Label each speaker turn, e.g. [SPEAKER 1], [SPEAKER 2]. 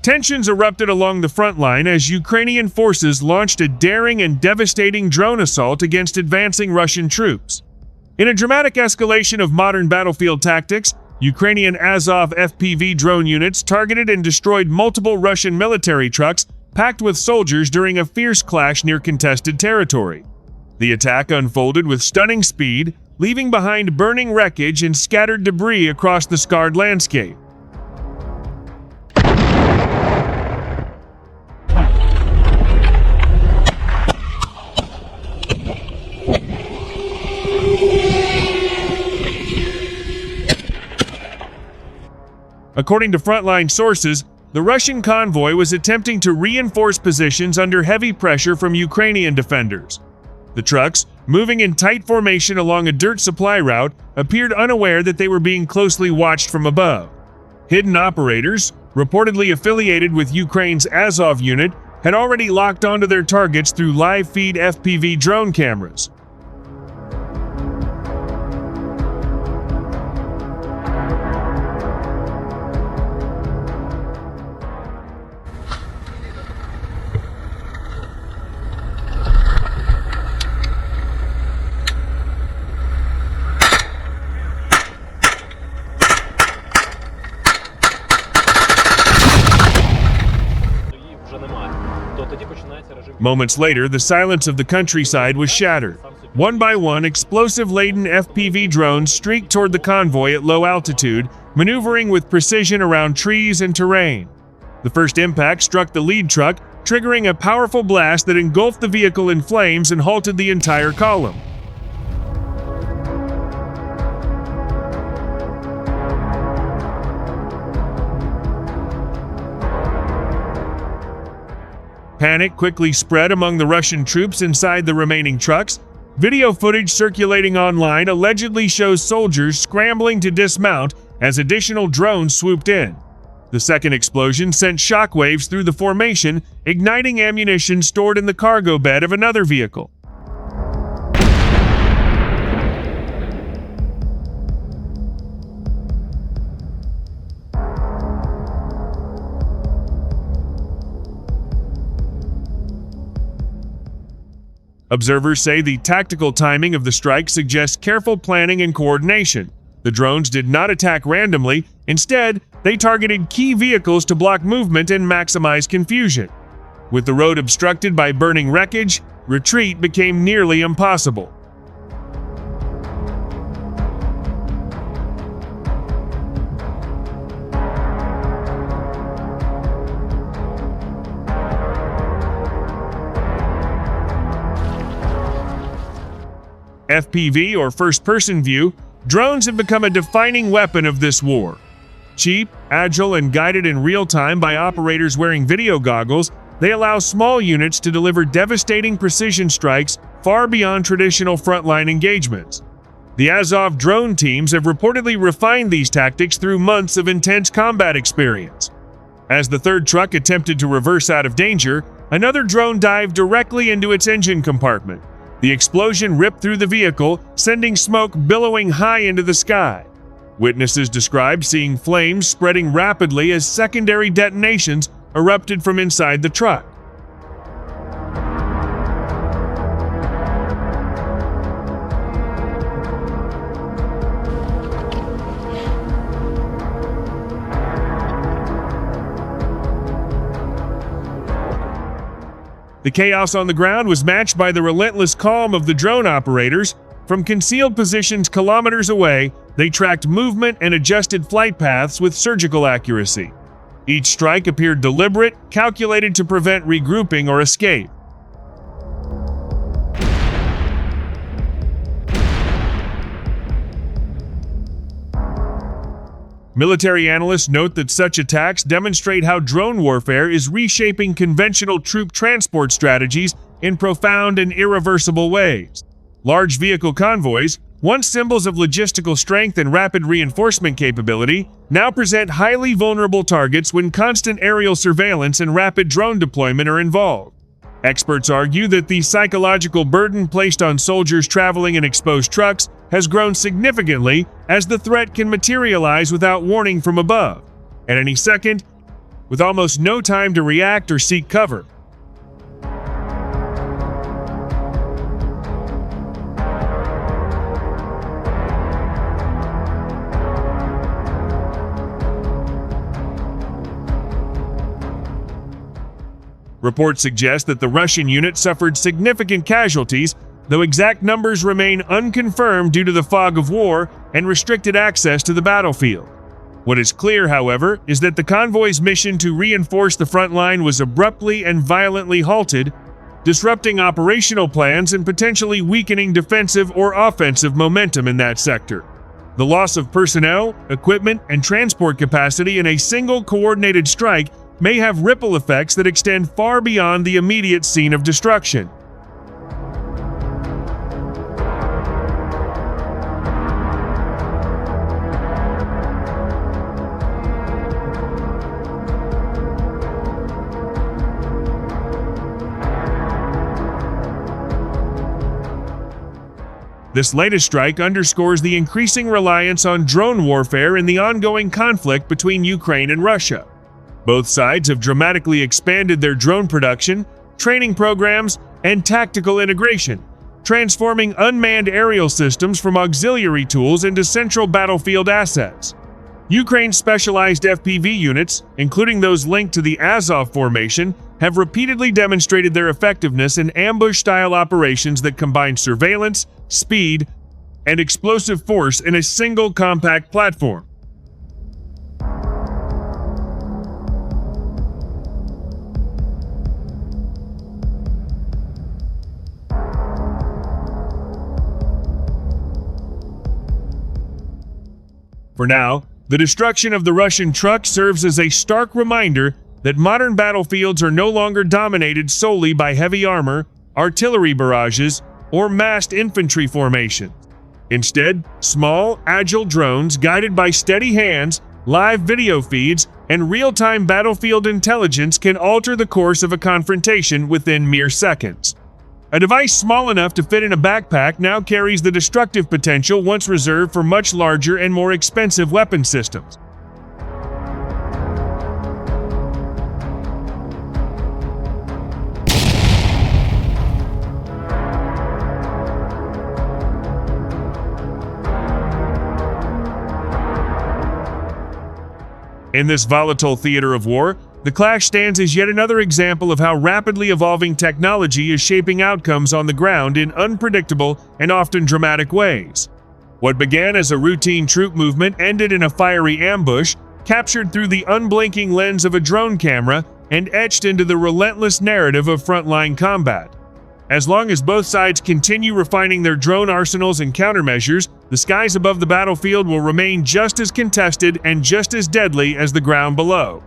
[SPEAKER 1] Tensions erupted along the front line as Ukrainian forces launched a daring and devastating drone assault against advancing Russian troops. In a dramatic escalation of modern battlefield tactics, Ukrainian Azov FPV drone units targeted and destroyed multiple Russian military trucks packed with soldiers during a fierce clash near contested territory. The attack unfolded with stunning speed, leaving behind burning wreckage and scattered debris across the scarred landscape. According to Frontline sources, the Russian convoy was attempting to reinforce positions under heavy pressure from Ukrainian defenders. The trucks, moving in tight formation along a dirt supply route, appeared unaware that they were being closely watched from above. Hidden operators, reportedly affiliated with Ukraine's Azov unit, had already locked onto their targets through live-feed FPV drone cameras. Moments later, the silence of the countryside was shattered. One by one, explosive-laden FPV drones streaked toward the convoy at low altitude, maneuvering with precision around trees and terrain. The first impact struck the lead truck, triggering a powerful blast that engulfed the vehicle in flames and halted the entire column. Panic quickly spread among the Russian troops inside the remaining trucks. Video footage circulating online allegedly shows soldiers scrambling to dismount as additional drones swooped in. The second explosion sent shockwaves through the formation, igniting ammunition stored in the cargo bed of another vehicle. Observers say the tactical timing of the strike suggests careful planning and coordination. The drones did not attack randomly. Instead, they targeted key vehicles to block movement and maximize confusion. With the road obstructed by burning wreckage, retreat became nearly impossible. FPV, or first-person view, drones have become a defining weapon of this war. Cheap, agile, and guided in real time by operators wearing video goggles, they allow small units to deliver devastating precision strikes far beyond traditional frontline engagements. The Azov drone teams have reportedly refined these tactics through months of intense combat experience. As the third truck attempted to reverse out of danger, another drone dived directly into its engine compartment. The explosion ripped through the vehicle, sending smoke billowing high into the sky. Witnesses described seeing flames spreading rapidly as secondary detonations erupted from inside the truck. The chaos on the ground was matched by the relentless calm of the drone operators. From concealed positions kilometers away, they tracked movement and adjusted flight paths with surgical accuracy. Each strike appeared deliberate, calculated to prevent regrouping or escape. Military analysts note that such attacks demonstrate how drone warfare is reshaping conventional troop transport strategies in profound and irreversible ways. Large vehicle convoys, once symbols of logistical strength and rapid reinforcement capability, now present highly vulnerable targets when constant aerial surveillance and rapid drone deployment are involved. Experts argue that the psychological burden placed on soldiers traveling in exposed trucks has grown significantly as the threat can materialize without warning from above. At any second, with almost no time to react or seek cover. Reports suggest that the Russian unit suffered significant casualties, though exact numbers remain unconfirmed due to the fog of war and restricted access to the battlefield. What is clear, however, is that the convoy's mission to reinforce the front line was abruptly and violently halted, disrupting operational plans and potentially weakening defensive or offensive momentum in that sector. The loss of personnel, equipment, and transport capacity in a single coordinated strike may have ripple effects that extend far beyond the immediate scene of destruction. This latest strike underscores the increasing reliance on drone warfare in the ongoing conflict between Ukraine and Russia. Both sides have dramatically expanded their drone production, training programs, and tactical integration, transforming unmanned aerial systems from auxiliary tools into central battlefield assets. Ukraine's specialized FPV units, including those linked to the Azov formation, have repeatedly demonstrated their effectiveness in ambush-style operations that combine surveillance, speed, and explosive force in a single compact platform. For now, the destruction of the Russian truck serves as a stark reminder that modern battlefields are no longer dominated solely by heavy armor, artillery barrages, or massed infantry formations. Instead, small, agile drones guided by steady hands, live video feeds, and real-time battlefield intelligence can alter the course of a confrontation within mere seconds. A device small enough to fit in a backpack now carries the destructive potential once reserved for much larger and more expensive weapon systems. In this volatile theater of war, the clash stands as yet another example of how rapidly evolving technology is shaping outcomes on the ground in unpredictable and often dramatic ways. What began as a routine troop movement ended in a fiery ambush, captured through the unblinking lens of a drone camera and etched into the relentless narrative of frontline combat. As long as both sides continue refining their drone arsenals and countermeasures, the skies above the battlefield will remain just as contested and just as deadly as the ground below.